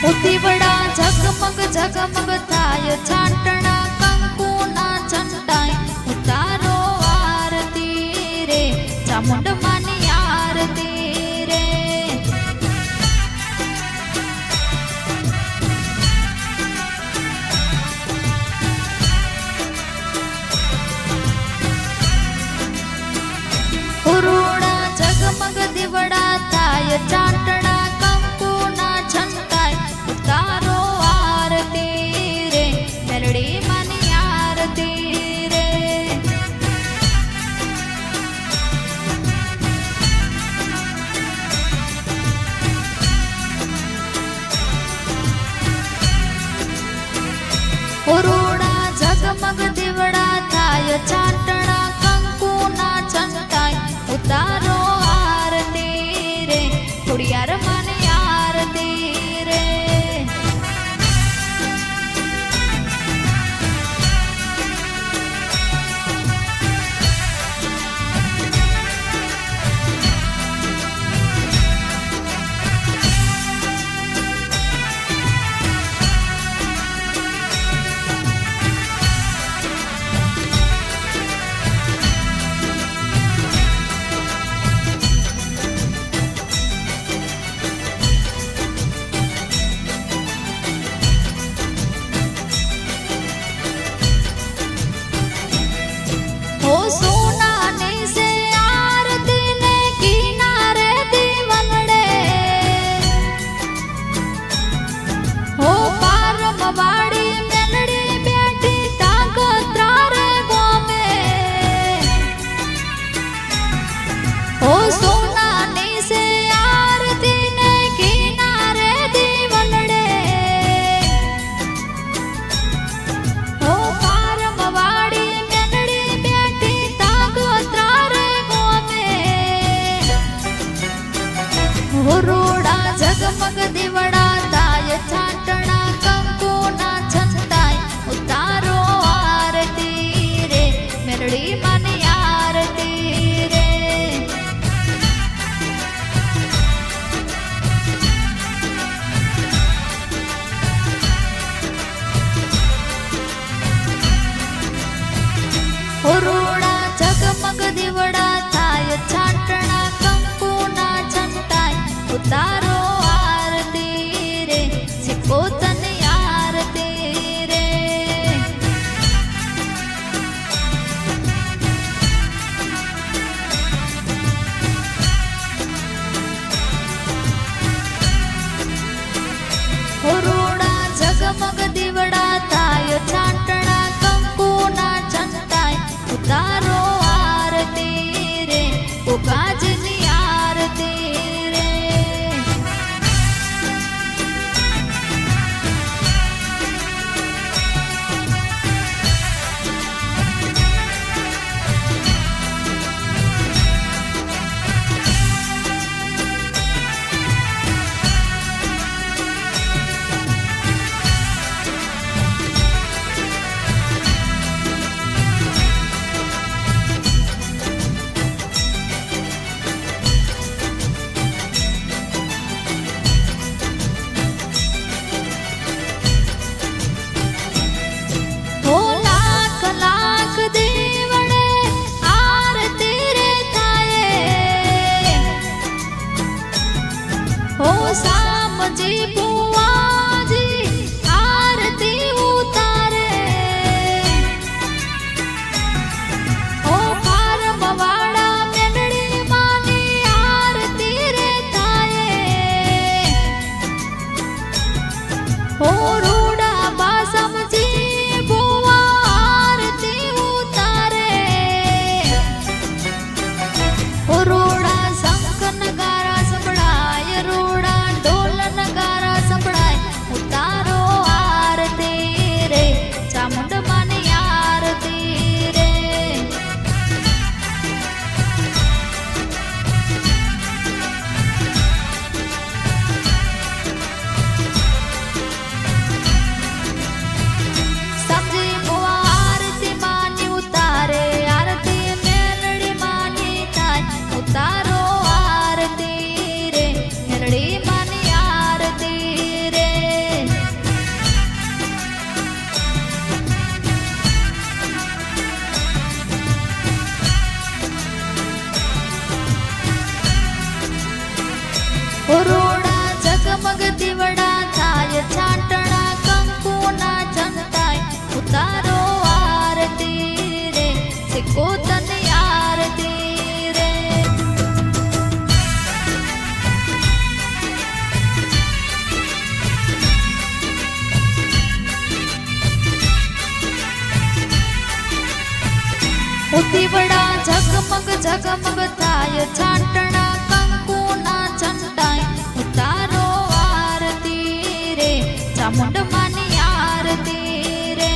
દીવડા ઝગમગ ઝગમગ થાય છાંટણા કંકુના છંટાય ઉતારો આરતી રે ચામુંડ માની આરતી રે ઉરુડા ઝગમગ દીવડા થાય છાંટણા કંકુના છંટાય ઉતારો આરતી રે મેલડી માની આરતી રે ઉરુડા ઝગમગ દીવડા થાય છાંટણા કંકુના છંટાય ઉતારો આરતી રે ખોડિયાર માની આરતી રે ઝગમગ દીવડા થાય છાંટણા કંકુના છંટાય ઉતારો આરતી રે મેલડી માની આરતી રે ઉરુડા ઝગમગ દીવડા થાય છાંટણા કંકુના છંટાય ઉતારો પોતાની આરતી રે ઉરુડા ઝગમગ દીવડા થાય છાંટણા કંકુના છંટાય ઉતારો આરતી રે ઉકાજની આરતી રે સામજી બુવાજી આરતી ઉતારે ઓ પારમવાળા મેલડી માની આરતી રે થાય ઓ રૂડા બા સમજી બુવા આરતી ઉતારે ઓ રૂડા શંખ નગારા સંભળાય રૂડા ઢોલ નગારા સંભળાય ઝગમગ થાય છાંટણા કંકુના છંટાય ઉતારો આરતી રે ચામુંડ માની આરતી રે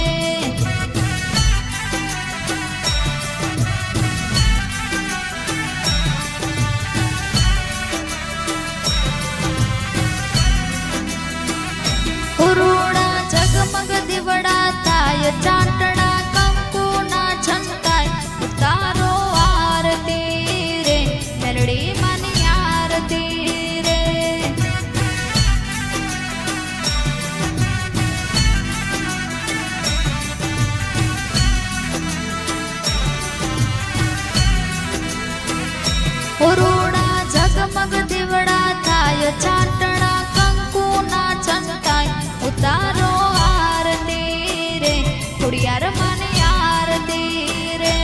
ઉરુડા ઝગમગ દીવડા થાય ચાંટણા કંકુના છંટાય ઉતારો આરતી રે મેલડી માની આરતી રે ઉરુડા ઝગમગ દીવડા થાય છાંટણા કંકુના છંટાય ઉતારો આરતી રે ખોડિયાર માની આરતી રે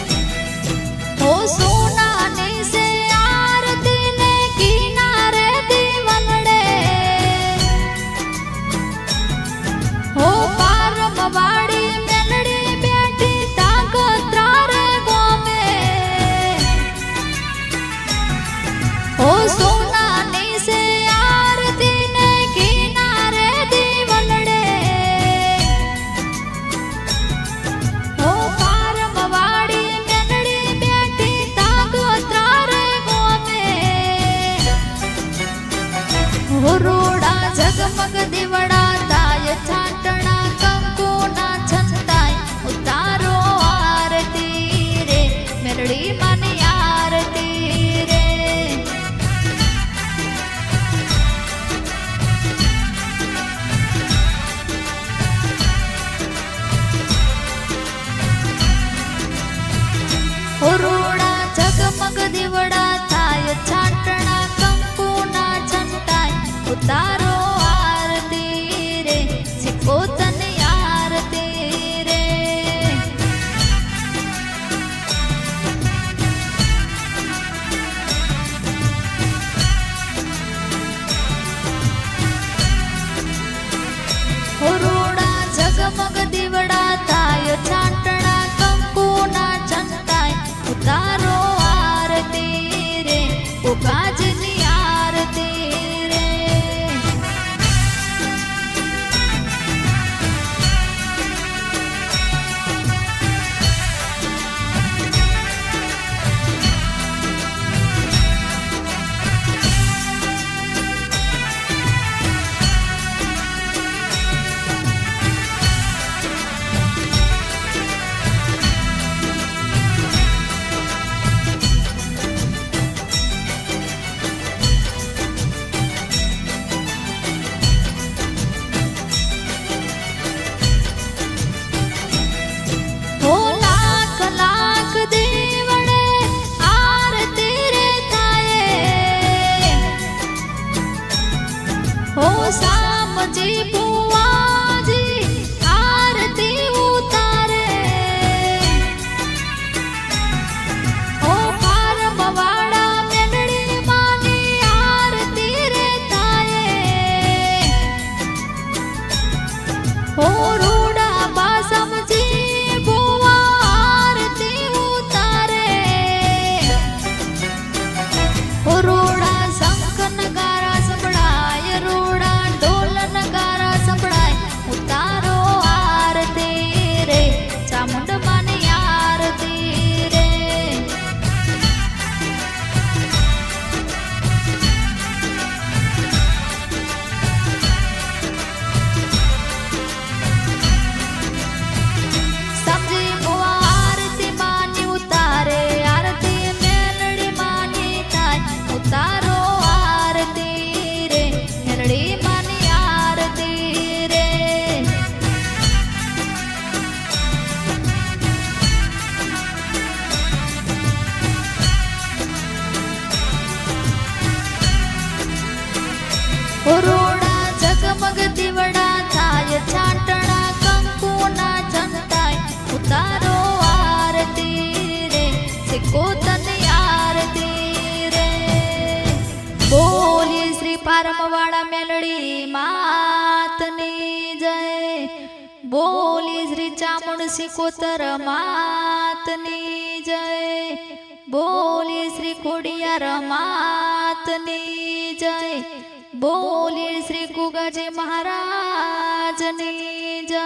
ओ सोनाने से आरती ने किनारे दीवनड़े ओ पारमवाड़ी मेलड़ी बैठी ताकतरा रे गोमे ओ सोनाने से आरती ने किनारे दीवनड़े ओ पारमवाड़ी मेलड़ी बैठी ચામુંડ સિકોતર માતની જય, બોલી શ્રી ખોડિયાર માતની જય, બોલી શ્રી ગુગાજી મહારાજની જય।